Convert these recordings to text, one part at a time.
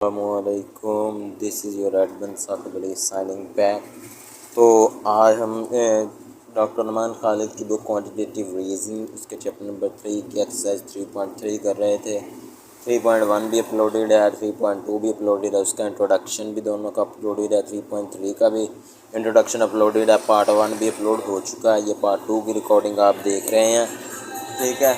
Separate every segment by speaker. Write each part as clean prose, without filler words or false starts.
Speaker 1: अस्सलामुअलैकुम, this is your admin Saqib Ali signing back. तो आज हम डॉक्टर नुमान खालिद की बुक क्वांटिटेटिव रीजनिंग उसके चैप्टर नंबर 3 की एक्सरसाइज 3.3 कर रहे थे। 3.1 भी अपलोडेड है, 3.2 भी अपलोडेड है, उसका इंट्रोडक्शन भी दोनों का अपलोडेड है, 3.3 का भी इंट्रोडक्शन अपलोडेड है, पार्ट 1 भी अपलोड हो चुका है, ये पार्ट 2 की रिकॉर्डिंग आप देख रहे हैं। ठीक है,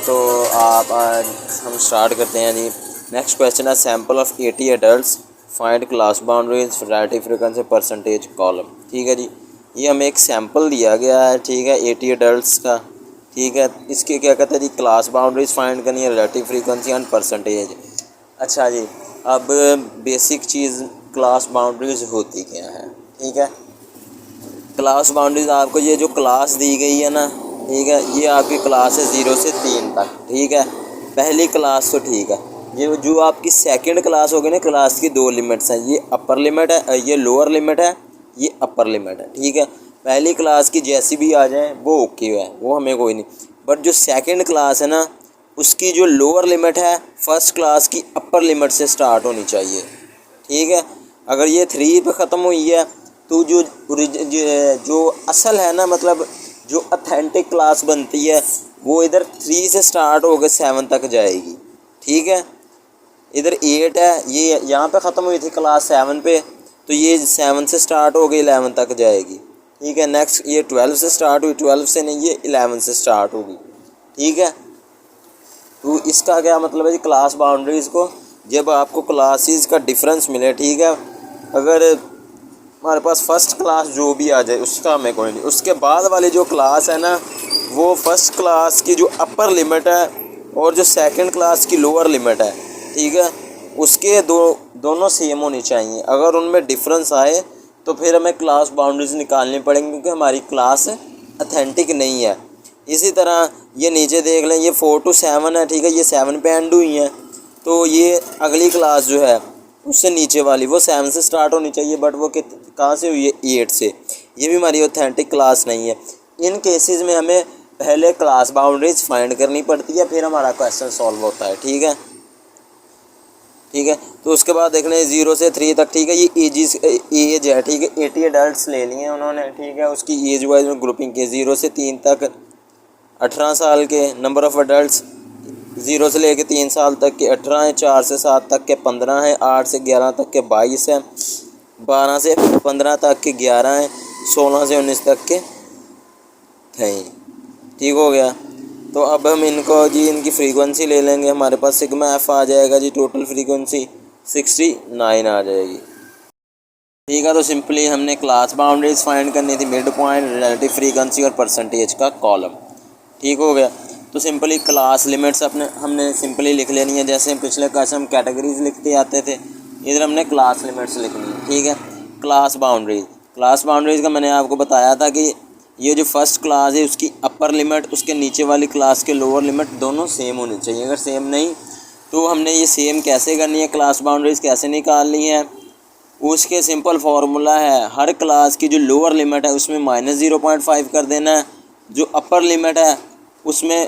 Speaker 1: तो आप आज हम स्टार्ट करते हैं जी। नेक्स्ट क्वेश्चन है sample of 80 adults, find class boundaries, variety frequency, percentage column. ठीक है जी, ये हमें एक सैम्पल दिया गया है। ठीक है, 80 एडल्ट्स का। ठीक है, इसके क्या कहते हैं जी, क्लास बाउंड्रीज फाइंड करनी है, रिलेटिव फ्रीक्वेंसी एंड परसेंटेज। अच्छा जी, अब बेसिक चीज़ क्लास बाउंड्रीज होती क्या है। ठीक है, क्लास बाउंड्रीज आपको ये जो क्लास दी गई है ना, ठीक है, ये आपकी क्लास है 0 से 3 तक। ठीक है, पहली क्लास तो ठीक है। ये जो आपकी सेकंड क्लास होगी ना, क्लास की दो लिमिट्स हैं, ये अपर लिमिट है, ये लोअर लिमिट है, ये अपर लिमिट है। ठीक है, पहली क्लास की जैसी भी आ जाए वो ओके है, वो हमें कोई नहीं। बट जो सेकंड क्लास है ना, उसकी जो लोअर लिमिट है फर्स्ट क्लास की अपर लिमिट से स्टार्ट होनी चाहिए। ठीक है, अगर ये 3 पे ख़त्म हुई है तो जो असल है ना, मतलब जो अथेंटिक क्लास बनती है वो इधर 3 से स्टार्ट होकर 7 तक जाएगी। ठीक है, इधर 8 है, ये यहाँ पे ख़त्म हुई थी क्लास 7 पे, तो ये 7 से स्टार्ट हो गई 11 तक जाएगी। ठीक है, नेक्स्ट ये 12 से स्टार्ट हुई, 12 से नहीं, ये 11 से स्टार्ट होगी। ठीक है, तो इसका क्या मतलब है जी, क्लास बाउंड्रीज़ को जब आपको क्लासेस का डिफरेंस मिले। ठीक है, अगर हमारे पास फर्स्ट क्लास जो भी आ जाए उसका हमें कोई नहीं, उसके बाद वाली जो क्लास है ना, वो फर्स्ट क्लास की जो अपर लिमिट है और जो सेकंड क्लास की लोअर लिमिट है, ठीक है, उसके दोनों सेम होनी चाहिए। अगर उनमें डिफरेंस आए तो फिर हमें क्लास बाउंड्रीज निकालनी पड़ेंगी, क्योंकि हमारी क्लास अथेंटिक नहीं है। इसी तरह ये नीचे देख लें, ये 4 to 7 है। ठीक है, ये 7 पे एंड हुई हैं, तो ये अगली क्लास जो है उससे नीचे वाली वो 7 से स्टार्ट होनी चाहिए, बट वो कहाँ से हुई है, 8 से। ये भी हमारी ऑथेंटिक क्लास नहीं है। इन केसेस में हमें पहले क्लास बाउंड्रीज फाइंड करनी पड़ती है, फिर हमारा क्वेश्चन सॉल्व होता है। ठीक है, ठीक है, तो उसके बाद देख लें 0 से 3 तक। ठीक है, ये एज है। ठीक है, 80 एडल्ट्स ले लिए उन्होंने। ठीक है, उसकी एज वाइज में ग्रुपिंग की, 0 से 3 तक 18 साल के। नंबर ऑफ़ एडल्ट्स 0 से लेकर 3 साल तक के 18 हैं, 4 से 7 तक के 15 हैं, 8 से 11 तक के 22 हैं, 12 से 15 तक के 11 हैं, 16 से 19 तक के हैं। ठीक हो गया, तो अब हम इनको जी इनकी फ्रीक्वेंसी ले लेंगे। हमारे पास सिग्मा एफ आ जाएगा जी, टोटल फ्रीक्वेंसी 69 आ जाएगी। ठीक है, तो सिंपली हमने क्लास बाउंड्रीज फाइंड करनी थी, मिड पॉइंट, रिलेटिव फ्रीक्वेंसी और परसेंटेज का कॉलम। ठीक हो गया, तो सिंपली क्लास लिमिट्स हमने सिंपली लिख लेनी है, जैसे पिछले क्लास हम कैटेगरीज लिखते आते थे, इधर हमने क्लास लिमिट्स लिखनी है। ठीक है, क्लास बाउंड्रीज का मैंने आपको बताया था कि ये जो फर्स्ट क्लास है उसकी अपर लिमिट, उसके नीचे वाली क्लास के लोअर लिमिट दोनों सेम होनी चाहिए। अगर सेम नहीं तो हमने ये सेम कैसे करनी है, क्लास बाउंड्रीज कैसे निकालनी है, उसके सिंपल फार्मूला है, हर क्लास की जो लोअर लिमिट है उसमें -0.5 कर देना है, जो अपर लिमिट है उसमें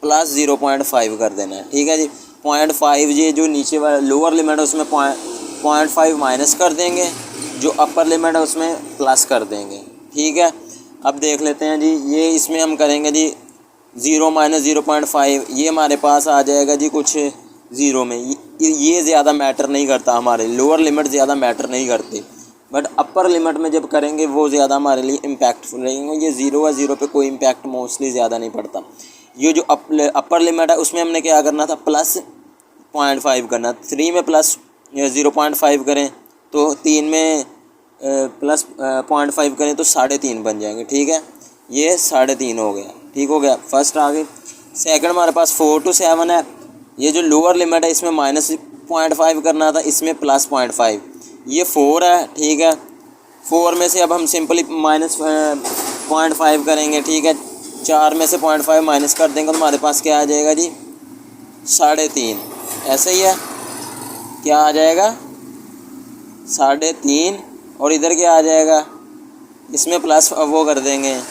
Speaker 1: +0.5 कर देना है। ठीक है जी, 0.5 ये जो नीचे वाला लोअर लिमिट है उसमें 0.5 माइनस कर देंगे, जो अपर लिमिट है उसमें प्लस कर देंगे। ठीक है, अब देख लेते हैं जी, ये इसमें हम करेंगे जी 0 - 0.5, ये हमारे पास आ जाएगा जी कुछ 0 में। ये ज़्यादा मैटर नहीं करता, हमारे लोअर लिमिट ज़्यादा मैटर नहीं करती, बट अपर लिमिट में जब करेंगे वो ज़्यादा हमारे लिए इम्पैक्टफुल रहेंगे। ये 0 है, 0 पे कोई इम्पैक्ट मोस्टली ज़्यादा नहीं पड़ता। ये जो अपर लिमिट है उसमें हमने क्या करना था, +0.5 करना। 3 में +0.5 करें तो 3 में +0.5 करें तो 3.5 बन जाएंगे। ठीक है, ये 3.5 हो गया। ठीक हो गया, फर्स्ट आ गई। सेकंड हमारे पास 4 to 7 है, ये जो लोअर लिमिट है इसमें -0.5 करना था, इसमें +0.5, ये 4 है। ठीक है, 4 में से अब हम सिंपली -0.5 करेंगे। ठीक है, 4 में से 0.5 माइनस कर देंगे तो हमारे पास क्या आ जाएगा जी, 3.5। ऐसे ही है, क्या आ जाएगा, 3.5, और इधर क्या आ जाएगा, इसमें प्लस वो कर देंगे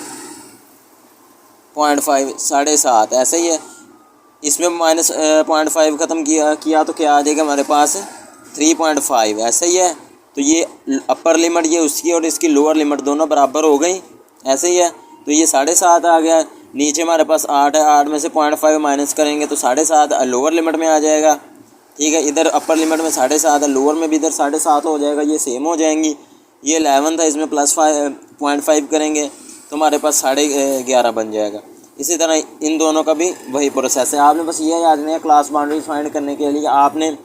Speaker 1: 0.5, 7.5। ऐसे ही है, इसमें माइनस 0.5 ख़त्म किया तो क्या आ जाएगा हमारे पास 3.5, ऐसा ही है। तो ये अपर लिमिट ये उसकी और इसकी लोअर लिमिट दोनों बराबर हो गई, ऐसे ही है। तो ये 7.5 आ गया। नीचे हमारे पास 8 है, 8 में से 0.5 माइनस करेंगे तो 7.5 लोअर लिमिट में आ जाएगा, ठीक है। इधर अपर लिमिट में 7.5 है, लोअर में भी इधर 7.5 हो जाएगा, ये सेम हो जाएंगी। ये 11 था, इसमें प्लस 0.5 करेंगे तो हमारे पास 11.5 बन जाएगा। इसी तरह इन दोनों का भी वही प्रोसेस है। आपने बस ये याद रखना है, क्लास बाउंड्रीज फाइंड करने के लिए आपने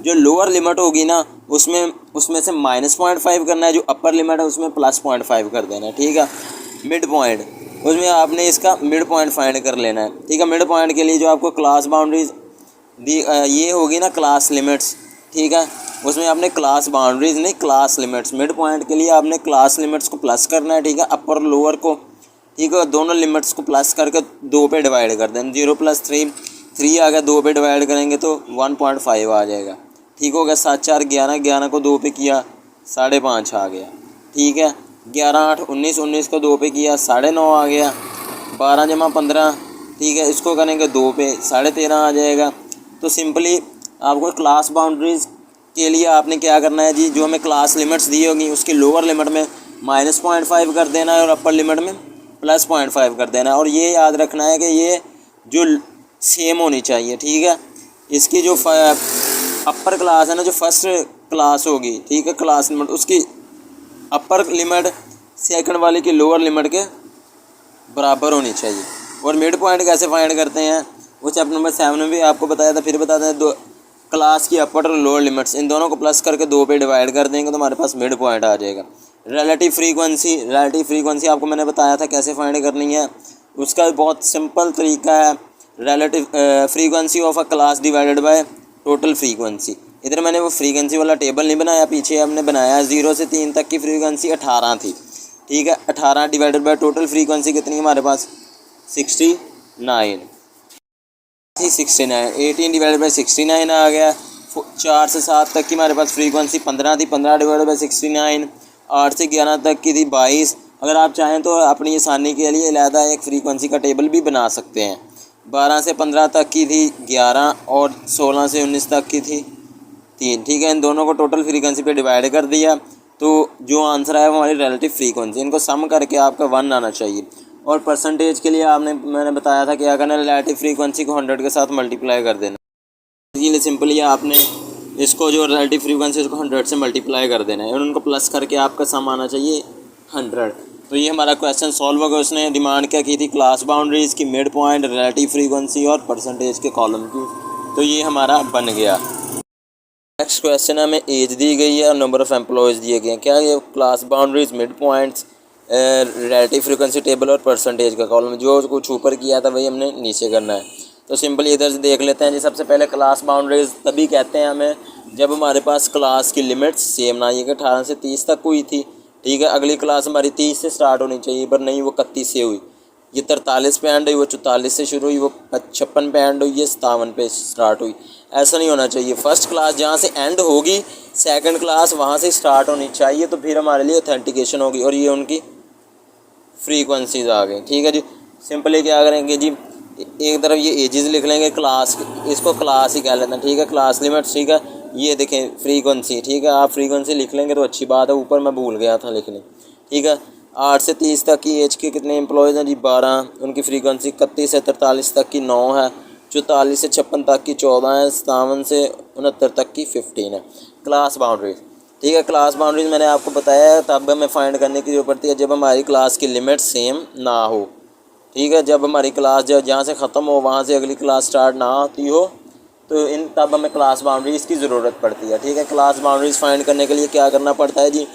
Speaker 1: जो लोअर लिमिट होगी ना उसमें से माइनस 0.5 करना है, जो अपर लिमिट है उसमें प्लस 0.5 कर देना है, ठीक है। मिड पॉइंट, उसमें आपने इसका मिड पॉइंट फाइंड कर लेना है, ठीक है। मिड पॉइंट के लिए जो आपको क्लास बाउंड्रीज ये होगी ना क्लास लिमिट्स, ठीक है, उसमें आपने क्लास बाउंड्रीज नहीं क्लास लिमिट्स, मिड पॉइंट के लिए आपने क्लास लिमिट्स को प्लस करना है, ठीक है, अपर लोअर को, ठीक है। दोनों लिमिट्स को प्लस करके 2 पे डिवाइड कर दें, 0 + 3 आ गया, 2 पे डिवाइड करेंगे तो 1.5 आ जाएगा, ठीक हो गया। 7 4 11, 11 को 2 पे किया 5.5 आ गया, ठीक है। 11 8 19, 19 को 2 पे किया 9.5 आ गया। 12 + 15, ठीक है, इसको करेंगे 2 पे 13.5 आ जाएगा। तो सिंपली आपको क्लास बाउंड्रीज़ के लिए आपने क्या करना है जी, जो हमें क्लास लिमिट्स दी होगी उसकी लोअर लिमिट में माइनस 0.5 कर देना है और अपर लिमिट में प्लस 0.5 कर देना है। और ये याद रखना है कि ये जो सेम होनी चाहिए, ठीक है। इसकी जो अपर क्लास है ना, जो फर्स्ट क्लास होगी, ठीक है, क्लास लिमिट उसकी अपर लिमिट सेकंड वाले की लोअर लिमिट के बराबर होनी चाहिए। और मिड पॉइंट कैसे फाइंड करते हैं वो चैप्टर नंबर 7 में भी आपको बताया था, फिर बताते हैं। दो क्लास की अपर और लोअर लिमिट्स इन दोनों को प्लस करके 2 पे डिवाइड कर देंगे तो हमारे पास मिड पॉइंट आ जाएगा। रिलेटिव फ्रीक्वेंसी आपको मैंने बताया था कैसे फाइंड करनी है, उसका बहुत सिंपल तरीका है। Relative frequency of a class divided by total frequency. इधर मैंने वो फ्रीक्वेंसी वाला टेबल नहीं बनाया, पीछे हमने बनाया 0 से 3 तक की फ्रीक्वेंसी 18 थी, ठीक है। 18 डिवाइडेड बाय टोटल फ्रीक्वेंसी कितनी है हमारे पास 69 थी, 69। 18 डिवाइडेड बाई 69 आ गया। 4 से 7 तक की हमारे पास फ्रीक्वेंसी 15 थी, 15 डिवाइडेड बाई 69। 8 से 11 तक की थी 22। अगर आप चाहें तो अपनी आसानी के लिए अलहदा एक फ्रीक्वेंसी का टेबल भी बना सकते हैं। 12 से 15 तक की थी 11 और 16 से 19 तक की थी 3, ठीक है। इन दोनों को टोटल फ्रीक्वेंसी पे डिवाइड कर दिया तो जो आंसर आया वो हमारी रिलेटिव फ्रीक्वेंसी। इनको सम करके आपका 1 आना चाहिए। और परसेंटेज के लिए मैंने बताया था क्या करना, रिलेटिव फ्रीक्वेंसी को 100 के साथ मल्टीप्लाई कर देना। इसलिए सिंपली आपने इसको जो रिलेटिव फ्रीक्वेंसी उसको 100 से मल्टीप्लाई कर देना है और उनको प्लस करके आपका सम आना चाहिए 100। तो ये हमारा क्वेश्चन सॉल्व होगा। उसने डिमांड क्या की थी, क्लास बाउंड्रीज़ की, मिड पॉइंट, रिलेटिव फ्रीक्वेंसी और परसेंटेज के कॉलम की। तो ये हमारा बन गया। नेक्स्ट क्वेश्चन हमें एज दी गई है और नंबर ऑफ़ एम्प्लॉयज़ दिए गए हैं। क्या ये class boundaries, mid points, relative frequency table और परसेंटेज का कॉलम, जो कुछ ऊपर किया था वही हमने नीचे करना है। तो सिंपली इधर से देख लेते हैं जी। सबसे पहले क्लास बाउंड्रीज तभी कहते हैं हमें जब हमारे पास क्लास की लिमिट्स सेम ना, ये कि 18 से 30 तक हुई थी, ठीक है। अगली क्लास हमारी 30 से स्टार्ट होनी चाहिए, पर नहीं, वो 31 से हुई। ये 43 पे एंड हुई, वो 44 से शुरू हुई, वो 56 पे एंड हुई, ये 57 पे स्टार्ट हुई। ऐसा नहीं होना चाहिए। फर्स्ट क्लास जहाँ से एंड होगी सेकंड क्लास वहाँ से स्टार्ट होनी चाहिए, तो फिर हमारे लिए ऑथेंटिकेशन होगी। और ये उनकी फ्रीक्वेंसीज आ गई, ठीक है जी। सिंपली क्या करेंगे जी, एक तरफ ये एजेस लिख लेंगे, क्लास, इसको क्लास ही कह लेते हैं, ठीक है, क्लास लिमिट्स, ठीक है। ये देखें फ्रीक्वेंसी, ठीक है, आप फ्रीक्वेंसी लिख लेंगे तो अच्छी बात है, ऊपर मैं भूल गया था लिखने, ठीक है। 8 से 30 तक की एज के कितने एम्प्लॉयज़ हैं जी 12, उनकी फ्रीक्वेंसी 31 से 43 तक की 9 है, 44 से 56 तक की 14 है, 57 से 69 तक की 15 है। क्लास बाउंड्रीज, ठीक है। क्लास बाउंड्रीज मैंने आपको बताया है तब हमें फाइंड करने की जरूरत पड़ती है जब हमारी क्लास की लिमिट सेम ना हो, ठीक है। जब हमारी क्लास जहाँ से ख़त्म हो वहाँ से अगली क्लास स्टार्ट ना होती हो तो तब हमें क्लास बाउंड्रीज़ की ज़रूरत पड़ती है, ठीक है। क्लास बाउंड्रीज़ फाइंड करने के लिए क्या करना पड़ता है जी,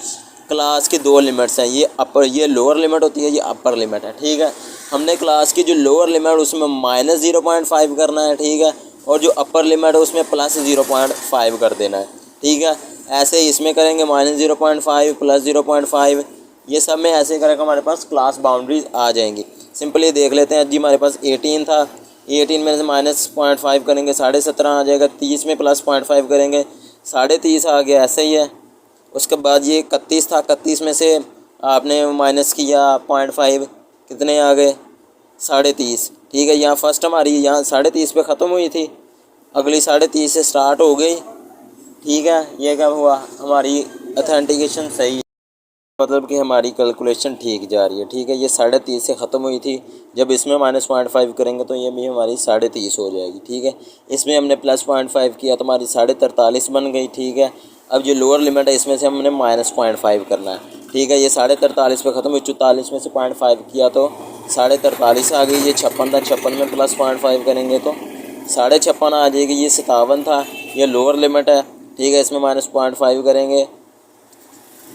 Speaker 1: क्लास की 2 लिमिट्स हैं, ये लोअर लिमिट होती है, ये अपर लिमिट है, ठीक है। हमने क्लास की जो लोअर लिमिट उसमें माइनस 0.5 करना है, ठीक है, और जो अपर लिमिट है उसमें प्लस 0.5 कर देना है, ठीक है। ऐसे ही इसमें करेंगे माइनस 0.5 प्लस 0.5, ये सब में ऐसे करके हमारे पास क्लास बाउंड्रीज आ जाएंगी। सिंपली देख लेते हैं जी। हमारे पास 18 था, 18 में से माइनस 0.5 करेंगे 17.5 आ जाएगा। 30 में प्लस 0.5 करेंगे 30.5 आ गया, ऐसे ही है। उसके बाद ये 31 था, 31 में से आपने माइनस किया 0.5, कितने आ गए 30.5, ठीक है। यहाँ फर्स्ट हमारी यहाँ 30.5 पे ख़त्म हुई थी, अगली 30.5 से स्टार्ट हो गई। ठीक है, ये क्या हुआ, हमारी अथेंटिकेशन सही है, मतलब कि हमारी कैलकुलेशन ठीक जा रही है। ठीक है, ये 30.5 से ख़त्म हुई थी, जब इसमें -0.5 करेंगे तो ये भी हमारी 30.5 हो जाएगी। ठीक है, इसमें हमने +0.5 किया तो हमारी 43.5 बन गई। ठीक है, अब जो लोअर लिमिट है इसमें से हमने -0.5 करना है। ठीक है, ये 43.5 पे ख़त्म हुई, 44 में से 0.5 किया तो 43.5 आ गई। ये 56 था, 56 में +0.5 करेंगे तो 56.5 आ जाएगी। ये 57 था, ये लोअर लिमिट है। ठीक है, इसमें -0.5 करेंगे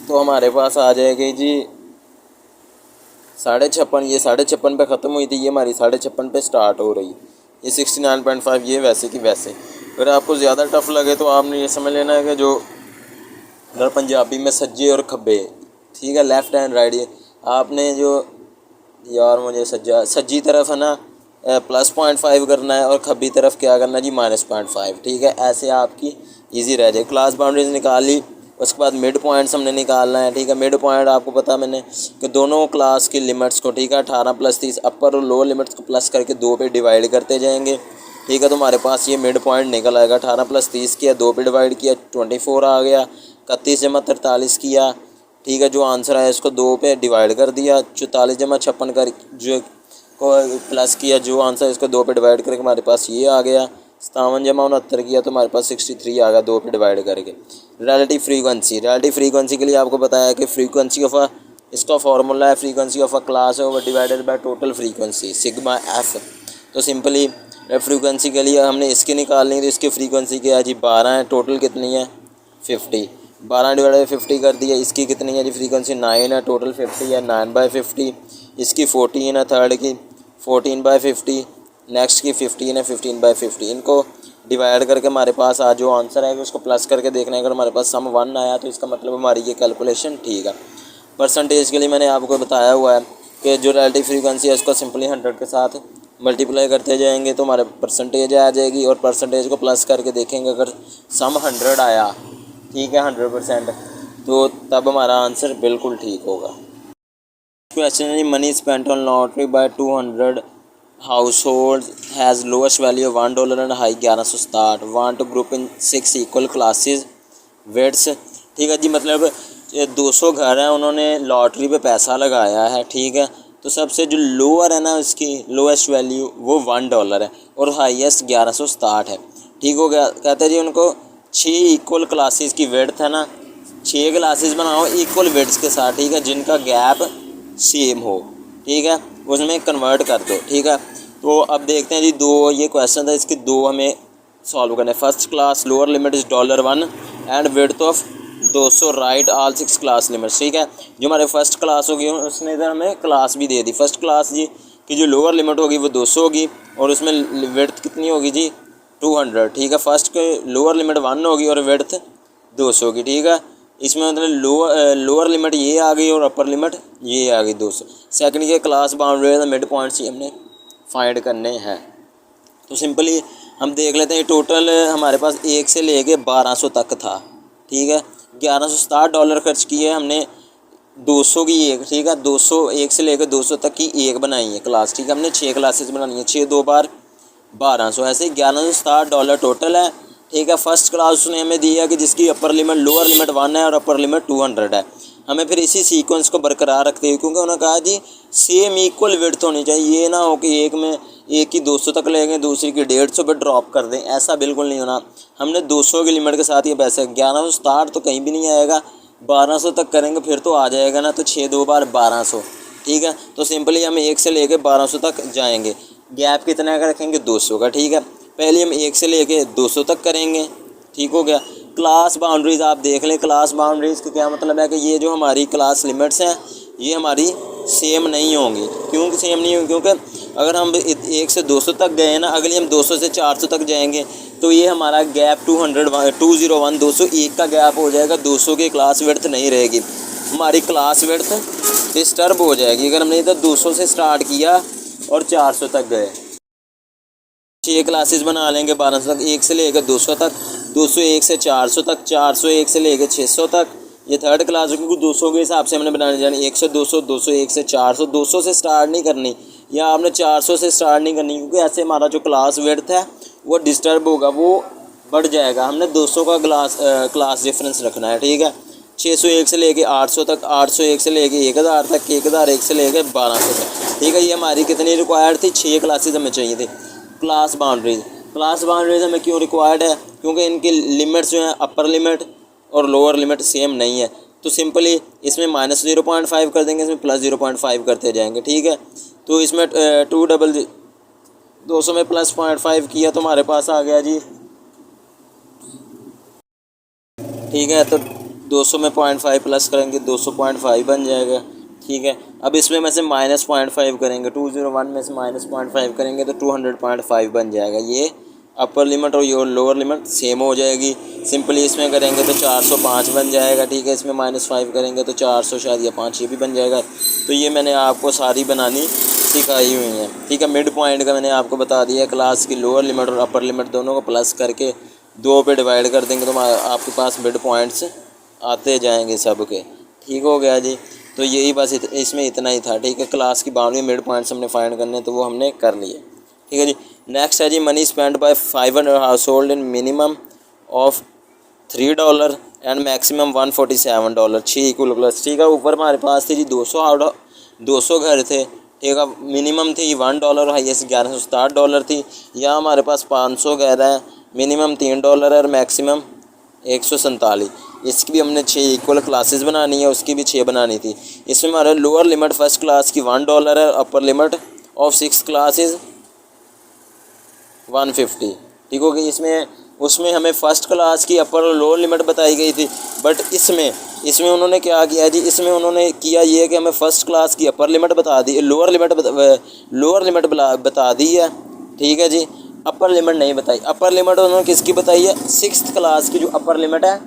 Speaker 1: तो हमारे पास आ जाएगी जी 56.5। ये 56.5 पे ख़त्म हुई थी, ये हमारी 56.5 पे स्टार्ट हो रही। ये 69.5 ये वैसे की वैसे। अगर आपको ज़्यादा टफ लगे तो आपने ये समझ लेना है कि जो अगर पंजाबी में सज्जे और खब्बे, ठीक है, लेफ़्ट एंड राइट, ये आपने जो यार मुझे सज्जी तरफ है ना +0.5 करना है और खब्बी तरफ क्या करना है जी -0.5। ठीक है, ऐसे आपकी इजी रह जाए। क्लास बाउंड्रीज निकाल ली, उसके बाद मिड पॉइंट्स हमने निकालना है। ठीक है, मिड पॉइंट आपको पता मैंने कि दोनों क्लास की लिमिट्स को, ठीक है, 18 + 30 अपर और लोअर लिमिट्स को प्लस करके 2 पे डिवाइड करते जाएंगे। ठीक है, तो हमारे पास ये मिड पॉइंट निकल आएगा। 18 + 30 किया, 2 पे डिवाइड किया, 24 आ गया। 31 + 43 किया। ठीक है, जो आंसर है इसको 2 पे डिवाइड कर दिया। 44 + 56 कर जो को प्लस किया, जो आंसर इसको 2 पे डिवाइड करके हमारे पास ये आ गया। 57 + 69 किया तो हमारे पास 63 आ गया 2 पे डिवाइड करके। रिलेटिव फ्रीक्वेंसी के लिए आपको बताया है कि फ्रीक्वेंसी ऑफ अ, इसका फार्मूला है frequency of a class over divided by total frequency sigma F. तो सिंपली फ्रीक्वेंसी के लिए हमने इसकी निकालनी है, तो इसकी फ्रीक्वेंसी क्या है जी 12 है, टोटल कितनी है 50। 12 / 50 कर दिया। इसकी कितनी है जी फ्रीक्वेंसी 9 है, टोटल 50 है, 9/50। इसकी 14 है, थर्ड की 14/50, नेक्स्ट की 15 है, 15/50। इनको डिवाइड करके हमारे पास आज जो आंसर है उसको प्लस करके देखना है। अगर हमारे पास सम 1 आया तो इसका मतलब हमारी ये कैलकुलेशन ठीक है। परसेंटेज के लिए मैंने आपको बताया हुआ है कि जो रिलेटिव फ्रीक्वेंसी है उसको सिंपली 100 के साथ मल्टीप्लाई करते जाएंगे तो हमारे परसेंटेज आ जाएगी, और परसेंटेज को प्लस करके देखेंगे अगर सम 100 आया, ठीक है, 100%, तो तब हमारा आंसर बिल्कुल ठीक होगा। क्वेश्चन है, money spent on lottery by 200 household has lowest value of $1 and high 1160 want to group in 6 equal classes weights. ठीक है जी, मतलब 200 घर हैं, उन्होंने लॉटरी पे पैसा लगाया है। ठीक है, तो सबसे जो लोअर है ना उसकी लोएस्ट वैल्यू वो $1 है और हाईएस्ट 1160 है। ठीक हो गया। कहते हैं जी उनको 6 इक्वल क्लासेस की वेड्थ है ना, 6 क्लासेस बनाओ इक्वल वेड्स के साथ, ठीक है, जिनका गैप सेम हो। ठीक है, उसमें कन्वर्ट कर दो। ठीक है, तो अब देखते हैं जी दो ये क्वेश्चन था, इसके दो हमें सॉल्व करने। First class lower limit is $1 and width of 200 right all 6 class limits. ठीक है, जो हमारे फर्स्ट क्लास होगी उसने इधर हमें क्लास भी दे दी। फर्स्ट क्लास जी की जो लोअर लिमिट होगी वो 200 होगी और उसमें विड्थ कितनी होगी जी 200। ठीक है, फर्स्ट के लोअर लिमिट 1 होगी और विड्थ 200 की। ठीक है, इसमें मतलब लोअर लिमिट ये आ गई और अपर लिमिट ये आ गई 200। सेकंड के क्लास बाउंड्री मिड पॉइंट्स ही हमने फाइंड करने हैं। तो सिंपली हम देख लेते हैं टोटल हमारे पास 1 से लेके 1200 तक था। ठीक है, $1160 खर्च किए हमने 200 की एक। ठीक है, 200 1 से लेकर 200 तक की एक बनाई है क्लास। ठीक है, हमने 6 क्लासेस बनानी है, 6 2 बार 1200, ऐसे $1160 टोटल है। ठीक है, फर्स्ट क्लास उसने हमें दी है कि जिसकी अपर लिमिट लोअर लिमिट 1 है और अपर लिमिट 200 है। हमें फिर इसी सीक्वेंस को बरकरार रखते हुए, क्योंकि उन्होंने कहा जी सेम इक्वल विड्थ होनी चाहिए, ये ना हो कि एक में एक की 200 तक लेंगे दूसरी की 150 पे ड्रॉप कर दें, ऐसा बिल्कुल नहीं होना। हमने 200 की लिमिट के साथ ये पैसे 1160 तो कहीं भी नहीं आएगा, 1200 तक करेंगे फिर तो आ जाएगा ना, तो 6 2 बार 1200। ठीक है, तो सिंपली हम 1 से लेके 1200 तक जाएंगे। गैप कितना का रखेंगे 200 का। ठीक है, पहले हम 1 से लेके 200 तक करेंगे। ठीक हो गया। क्लास बाउंड्रीज़ आप देख लें, क्लास बाउंड्रीज़ का क्या मतलब है कि ये जो हमारी क्लास लिमिट्स हैं ये हमारी सेम नहीं होंगी। क्यों सेम नहीं होंगी? क्योंकि अगर हम 1 से 200 तक गए ना, अगली हम 200 से 400 तक जाएंगे तो ये हमारा गैप 201 201 का गैप हो जाएगा। 200 की क्लास विड्थ नहीं रहेगी, हमारी क्लास विड्थ डिस्टर्ब हो जाएगी। अगर हमने इधर 200 से स्टार्ट किया और 400 तक गए, 6 क्लासेस बना लेंगे 1200 तक, 1 से लेकर 200 तक, 201 से 400 तक, 401 से लेकर 600 तक, ये थर्ड क्लास, क्योंकि 200 के हिसाब से हमने बनाने जानी। 1 से 200, 201 से 400, 200 से स्टार्ट नहीं करनी, या आपने 400 से स्टार्ट नहीं करनी, क्योंकि ऐसे हमारा जो क्लास विड्थ है वो डिस्टर्ब होगा, वो बढ़ जाएगा। हमने 200 का क्लास डिफरेंस रखना है, ठीक है। 601 से लेके 800 तक, 801 से लेके 1000 तक, 1001 से लेके 1200 तक, ठीक है। ये हमारी कितनी रिक्वायर्ड थी, 6 क्लासेज हमें चाहिए थी। क्लास बाउंड्रीज हमें क्यों रिक्वायर्ड है, क्योंकि इनकी लिमिट्स जो हैं अपर लिमिट और लोअर लिमिट सेम नहीं है। तो सिंपली इसमें -0.5 कर देंगे, इसमें +0.5 करते जाएंगे, ठीक है। तो इसमें 200 में +0.5 किया तो हमारे पास आ गया जी, ठीक है। तो 200 में 0.5 प्लस करेंगे 200.5 बन जाएगा, ठीक है। अब इसमें से -0.5 करेंगे, 201 में से -0.5 करेंगे तो 200.5 बन जाएगा। ये अपर लिमिट और ये लोअर लिमिट सेम हो जाएगी। सिंपली इसमें करेंगे तो 405 बन जाएगा, ठीक है। इसमें -5 करेंगे तो 400 शायद या 5 ये भी बन जाएगा। तो ये मैंने आपको सारी बनानी सिखाई हुई है, ठीक है। मिड पॉइंट का मैंने आपको बता दिया, क्लास की लोअर लिमिट और अपर लिमिट दोनों को प्लस करके 2 पे डिवाइड कर देंगे तो आपके पास मिड पॉइंट्स आते जाएंगे सब के, ठीक हो गया जी। तो यही बस इसमें इतना ही था, ठीक है। क्लास की बाउंड्री मिड पॉइंट्स हमने फाइंड करने तो वो हमने कर लिए, ठीक है जी। नेक्स्ट है जी, money spend by 500 household in minimum of $3 and maximum $147, 6 equal plus, ठीक है। ऊपर हमारे पास थी जी 200 घर थे, ठीक है। मिनिमम थी $1 और हाईएस्ट $1167 थी। यहाँ हमारे पास 500 घर है, मिनिमम $3 है और मैक्सिमम 147। इसकी भी हमने 6 इक्वल क्लासेस बनानी है, उसकी भी 6 बनानी थी। इसमें हमारा लोअर लिमिट फर्स्ट क्लास की $1 है, अपर लिमिट ऑफ 6 क्लासेस 150, ठीक हो गई। उसमें हमें फ़र्स्ट क्लास की अपर और लोअर लिमिट बताई गई थी, बट इसमें उन्होंने क्या किया जी, इसमें उन्होंने किया ये कि हमें फ़र्स्ट क्लास की अपर लिमिट बता दी, लोअर लिमिट बता दी है, ठीक है जी। अपर लिमिट नहीं बताई। अपर लिमिट उन्होंने किसकी बताई है, 6th क्लास की जो अपर लिमिट है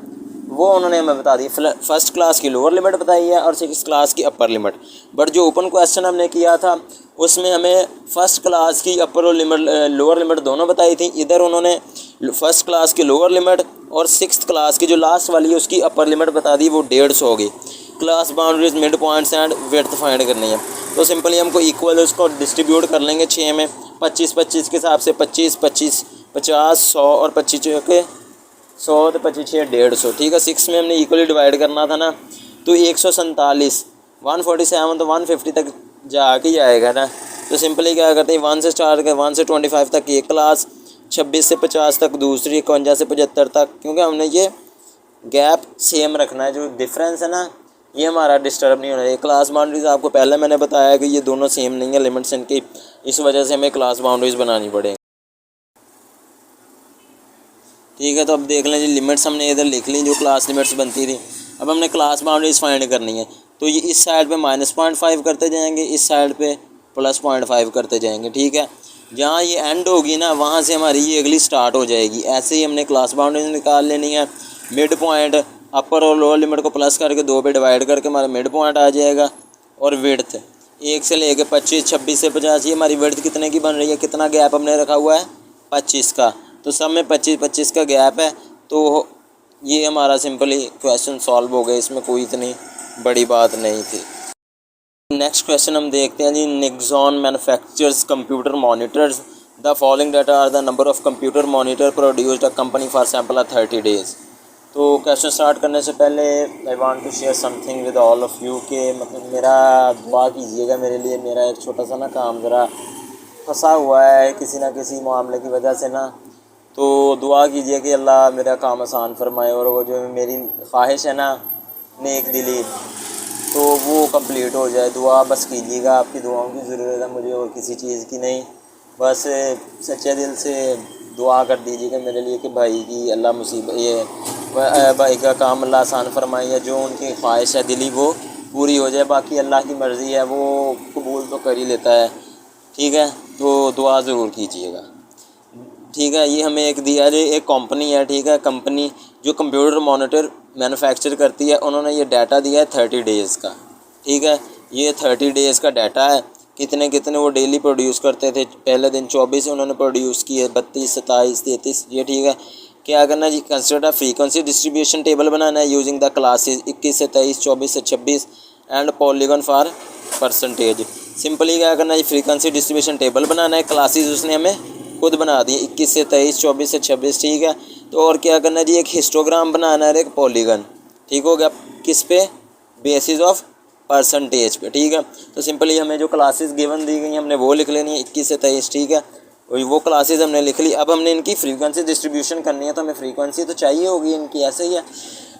Speaker 1: वो उन्होंने हमें बता दी। फर्स्ट क्लास की लोअर लिमिट बताई है और 6th क्लास की अपर लिमिट। बट जो ओपन क्वेश्चन हमने किया था उसमें हमें फ़र्स्ट क्लास की अपर और लोअर लिमिट दोनों बताई थी। इधर उन्होंने फर्स्ट क्लास की लोअर लिमिट और 6th क्लास की जो लास्ट वाली है उसकी अपर लिमिट बता दी, वो 150 होगी। Class boundaries, mid points and width find करनी है। तो सिंपली हमको इक्वल उसको डिस्ट्रीब्यूट कर लेंगे 6 में, 25-25 के हिसाब से 25-25 50 100 और 25 के 100 तो 25 150, ठीक है। 6 में हमने इक्वली डिवाइड करना था ना, तो 147 147 तो 150 तक जाके ही आएगा ना। तो सिंपली क्या करते हैं, 1 से स्टार्ट कर, 1 से 25 तक एक क्लास, 26 से 50 तक दूसरी, 51 से 75 तक, क्योंकि हमने ये गैप सेम रखना है। जो डिफरेंस है ना ये हमारा डिस्टर्ब नहीं होना चाहिए। क्लास बाउंड्रीज आपको पहले मैंने बताया कि ये दोनों सेम नहीं है लिमिट्स इनकी, इस वजह से हमें क्लास बाउंड्रीज बनानी पड़ेगी, ठीक है। तो अब देख लें जी, लिमिट्स हमने इधर लिख ली जो क्लास लिमिट्स बनती थी। अब हमने क्लास बाउंड्रीज फाइंड करनी है, तो ये इस साइड पे -0.5 करते जाएंगे, इस साइड पे +0.5 करते जाएंगे, ठीक है। जहाँ ये एंड होगी ना वहाँ से हमारी ये अगली स्टार्ट हो जाएगी। ऐसे ही हमने क्लास बाउंड्रीज निकाल लेनी है। मिड पॉइंट अपर और लोअर लिमिट को प्लस करके 2 पे डिवाइड करके हमारा मिड पॉइंट आ जाएगा। और विड्थ 1 से लेके 25, 26 से 50, ये हमारी विड्थ कितने की बन रही है, कितना गैप हमने रखा हुआ है 25 का, तो सब में 25-25 का गैप है। तो ये हमारा सिंपली क्वेश्चन सॉल्व हो गया, इसमें कोई इतनी बड़ी बात नहीं थी। नेक्स्ट क्वेश्चन हम देखते हैं जी, Nixon manufactures computer monitors, the following data are the number of computer monitor produced a company for sample 30 days। तो क्वेश्चन स्टार्ट करने से पहले I want to share something with all of you के मतलब मेरा दुआ कीजिएगा मेरे लिए। मेरा एक छोटा सा ना काम ज़रा फंसा हुआ है किसी ना किसी मामले की वजह से ना, तो दुआ कीजिए कि अल्लाह मेरा काम आसान फरमाए और वो जो मेरी ख्वाहिश है ना नेक दिली, तो वो कंप्लीट हो जाए। दुआ बस कीजिएगा, आपकी दुआओं की ज़रूरत है मुझे और किसी चीज़ की नहीं। बस सच्चे दिल से दुआ कर दीजिएगा मेरे लिए कि भाई की अल्लाह मुसीबत ये भाई का काम अल्लाह आसान फरमाइए, जो उनकी ख्वाहिश है दिली वो पूरी हो जाए। बाकी अल्लाह की मर्ज़ी है, वो कबूल तो कर ही लेता है, ठीक है। तो दुआ ज़रूर कीजिएगा, ठीक है। ये हमें एक दिया है, एक कंपनी है, ठीक है। कंपनी जो कंप्यूटर मॉनिटर मैन्युफैक्चर करती है, उन्होंने ये डाटा दिया है 30 डेज़ का, ठीक है। ये 30 डेज़ का डाटा है, कितने वो डेली प्रोड्यूस करते थे। पहले दिन 24 उन्होंने प्रोड्यूस किए, 32, 27, 33, ये ठीक है। क्या करना जी, कंसिडर फ्रीक्वेंसी डिस्ट्रीब्यूशन टेबल बनाना है यूजिंग द क्लासेस 21 से 23, 24 से 26 and polygon for percentage. Simply क्या करना है, फ्रीक्वेंसी डिस्ट्रीब्यूशन टेबल बनाना है। क्लासेस उसने हमें खुद बना दी, 21 से 23, 24 से 26, ठीक है। तो और क्या करना है जी, एक हिस्टोग्राम बनाना है, एक पॉलीगन, ठीक हो गया। किस पे? बेसिस ऑफ परसेंटेज पे, ठीक है। तो सिंपली हमें जो क्लासेस गिवन दी गई हमने वो लिख लेनी है, 21 से 23, ठीक है। वो क्लासेस हमने लिख ली। अब हमने इनकी फ्रीक्वेंसी डिस्ट्रीब्यूशन करनी है, तो हमें फ्रीक्वेंसी तो चाहिए होगी इनकी, ऐसे ही है।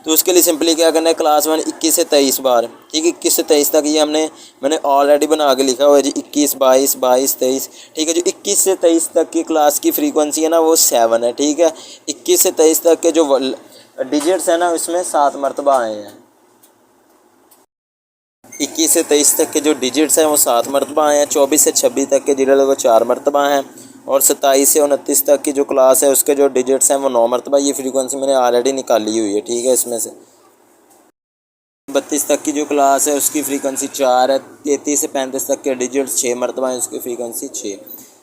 Speaker 1: तो उसके लिए सिंपली क्या करना है, क्लास 1 21 से 23 बार, ठीक है। 21 से 23 तक ये मैंने ऑलरेडी बना के लिखा हुआ है जी, 21, 22, 22, 23, ठीक है। जो 21 से 23 तक की क्लास की फ्रीक्वेंसी है ना, वो 7 है, ठीक है। 21 से 23 तक के जो डिजिट्स है ना, उसमें 7 मरतबा आए हैं। 21 से 23 तक के जो डिजिट्स हैं वो 7 मरतबा आए हैं। 24 से 26 तक के जिले वो 4 मरतबा हैं। और 27 से 29 तक की जो क्लास है उसके जो डिजिट्स हैं वो 9 मरतबा। ये फ्रीक्वेंसी मैंने ऑलरेडी निकाली हुई है, ठीक है। इसमें से 32 तक की जो क्लास है उसकी फ्रीक्वेंसी 4 है। 33 से 35 तक के डिजिट्स 6 मरतबा है, उसकी frequency 6।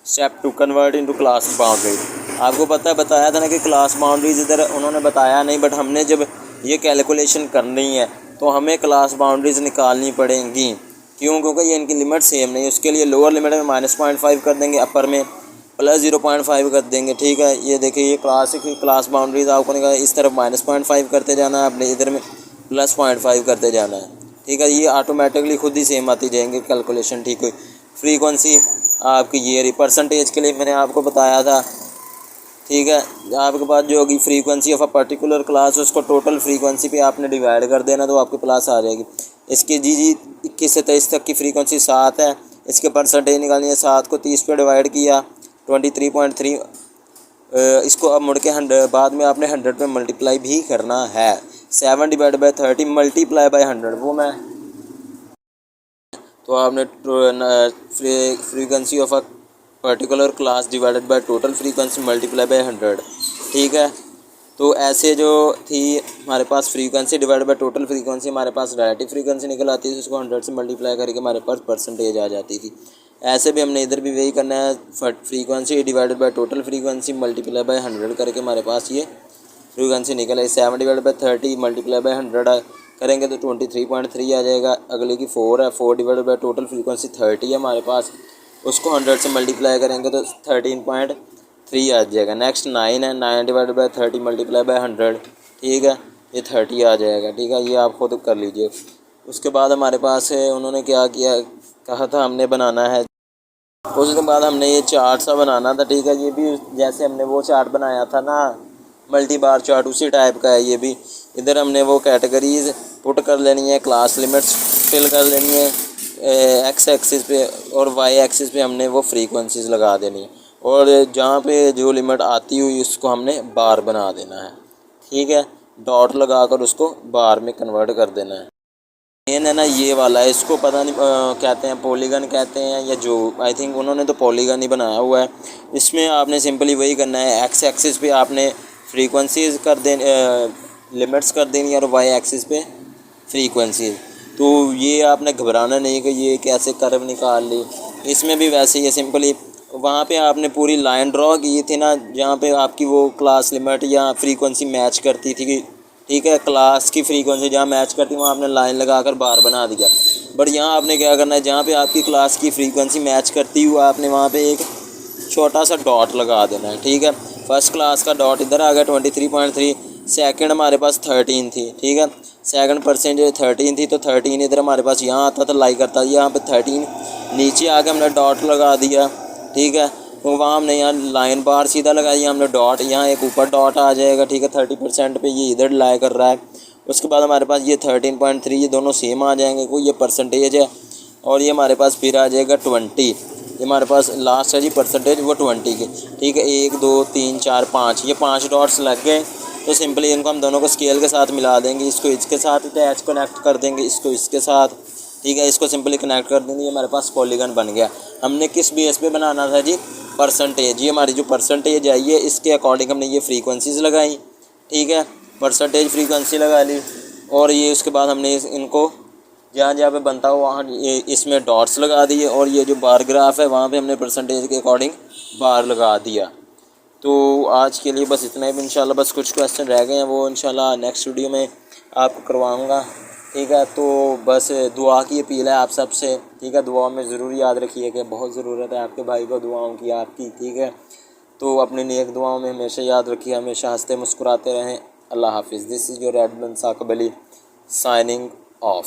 Speaker 1: Step 2, convert into class boundary. आपको बताया था ना कि क्लास बाउंड्रीज इधर उन्होंने बताया नहीं, बट हमने जब ये कैलकुलेशन करनी है तो हमें क्लास बाउंड्रीज निकालनी पड़ेंगी। क्यों? क्योंकि ये इनकी लिमिट सेम नहीं है। उसके लिए लोअर लिमिट में -0.5 कर देंगे, अपर में +0.5 कर देंगे, ठीक है। ये देखिए, ये क्लास बाउंड्रीज आपको निकाल, इस तरफ -0.5 करते जाना है, अपने इधर में +0.5 करते जाना है, ठीक है। ये ऑटोमेटिकली खुद ही सेम आती जाएंगे कैलकुलेशन, ठीक है। फ्रीक्वेंसी आपकी ये परसेंटेज के लिए मैंने आपको बताया था, ठीक है। आपके पास जो होगी frequency of a particular class, उसको टोटल फ्रीक्वेंसी पे आपने डिवाइड कर देना, तो आपकी क्लास आ जाएगी। इसकी जी 21 से 23 तक की फ्रीक्वेंसी 7 है। इसके परसेंटेज निकालनी है। 7 को 30 पे डिवाइड किया, 23.3। इसको अब मुड़ के 100 बाद में आपने 100 पे मल्टीप्लाई भी करना है। 7 डिवाइड बाई 30 मल्टीप्लाई बाई 100, वो मैं तो आपने frequency of a particular class divided by total frequency multiply by 100, ठीक है। तो ऐसे जो थी हमारे पास frequency divide by total frequency, हमारे पास रिलेटिव फ्रीक्वेंसी निकल आती थी, उसको 100 से मल्टीप्लाई करके हमारे पास परसेंटेज आ जाती थी। ऐसे भी हमने इधर भी वही करना है, frequency divided by total frequency multiply by 100 करके हमारे पास ये फ्रीक्वेंसी निकले। 7 डिवाइड बाई 30 मल्टीप्लाई बाई 100 करेंगे तो 23.3 आ जाएगा। अगले की 4 है, 4 डिवाइड बाई टोटल फ्रीक्वेंसी 30 है हमारे पास, उसको 100 से मल्टीप्लाई करेंगे तो 13.3 आ जाएगा। नेक्स्ट 9 है, 9 डिवाइड बाई 30 मल्टीप्लाई बाई 100, ठीक है, ये 30 आ जाएगा, ठीक है। ये आप खुद कर लीजिए। उसके बाद हमारे पास है, उन्होंने क्या किया, कहा था हमने बनाना है। उसके बाद हमने ये चार्ट सा बनाना था, ठीक है। ये भी जैसे हमने वो चार्ट बनाया था ना, मल्टी बार चार्ट, उसी टाइप का है ये भी। इधर हमने वो कैटेगरीज पुट कर लेनी है, क्लास लिमिट्स फिल कर लेनी है एक्स एक्सिस पे, और वाई एक्सिस पे हमने वो फ्रीक्वेंसीज लगा देनी है। और जहाँ पे जो लिमिट आती हुई उसको हमने बार बना देना है, ठीक है। डॉट लगाकर उसको बार में कन्वर्ट कर देना है। मेन है ना ये वाला है, इसको पता नहीं कहते हैं पॉलीगन कहते हैं या जो, आई थिंक उन्होंने तो पॉलीगन ही बनाया हुआ है। इसमें आपने सिंपली वही करना है, एक्स एक्सिस पे आपने फ्रीक्वेंसीज कर देनी, लिमिट्स कर देनी, और वाई एक्सिस पे फ्रीक्वेंसीज। तो ये आपने घबराना नहीं कि ये कैसे कर्व निकाल ली, इसमें भी वैसे ही है। सिंपली वहाँ पे आपने पूरी लाइन ड्रॉ की थी ना, जहाँ पे आपकी वो क्लास लिमिट या फ्रीक्वेंसी मैच करती थी, ठीक है। क्लास की फ्रीक्वेंसी जहाँ मैच करती है वहाँ आपने लाइन लगाकर बार बना दिया। बट यहाँ आपने क्या करना है, जहाँ पे आपकी क्लास की फ्रीक्वेंसी मैच करती हुआ आपने वहाँ पे एक छोटा सा डॉट लगा देना है, ठीक है। फर्स्ट क्लास का डॉट इधर आ गया 23.3, सेकंड हमारे पास 13 थी, ठीक है। सेकंड परसेंटेज 13 थी, तो 13 इधर हमारे पास यहाँ आता था, लाई करता था, यहाँ पे 13 नीचे आके हमने डॉट लगा दिया, ठीक है। तो वहाँ हमने यहाँ लाइन बार सीधा लगाई, हमने डॉट, यहाँ एक ऊपर डॉट आ जाएगा, ठीक है। 30% पे ये इधर लाई कर रहा है। उसके बाद हमारे पास ये 13.3, ये दोनों सेम आ जाएंगे, कोई ये परसेंटेज है, और ये हमारे पास फिर आ जाएगा 20। ये हमारे पास लास्ट है जी परसेंटेज, वो 20 की, ठीक है। 1 2 3 4 5, ये 5 डॉट्स लग गए। तो सिंपली इनको हम दोनों को स्केल के साथ मिला देंगे, इसको इसके साथ अटैच कनेक्ट कर देंगे, इसको इसके साथ, ठीक है। इसको सिंपली कनेक्ट कर देंगे, ये हमारे पास पॉलीगन बन गया। हमने किस बेस पे बनाना था जी, परसेंटेज। ये हमारी जो परसेंटेज आई है इसके अकॉर्डिंग हमने ये फ्रीक्वेंसीज लगाई, ठीक है। परसेंटेज फ्रीक्वेंसी लगा ली, और ये उसके बाद हमने इनको जहाँ जहाँ पे बनता हो वहाँ ये इसमें डॉट्स लगा दिए, और ये जो बार ग्राफ है वहाँ पे हमने परसेंटेज के अकॉर्डिंग बार लगा दिया। तो आज के लिए बस इतना ही। इंशाल्लाह बस कुछ क्वेश्चन रह गए हैं, वो इंशाल्लाह नेक्स्ट वीडियो में आपको करवाऊँगा। ठीक है। तो बस दुआ की अपील है आप सब से, ठीक है। दुआ में ज़रूर याद रखिए कि बहुत ज़रूरत है आपके भाई को दुआओं की, आपकी, ठीक है। तो अपनी नेक दुआओं में हमेशा याद रखिए, हमेशा हंसते मुस्कुराते रहें। अल्लाह हाफिज़। This is your admin Saqib Ali signing of.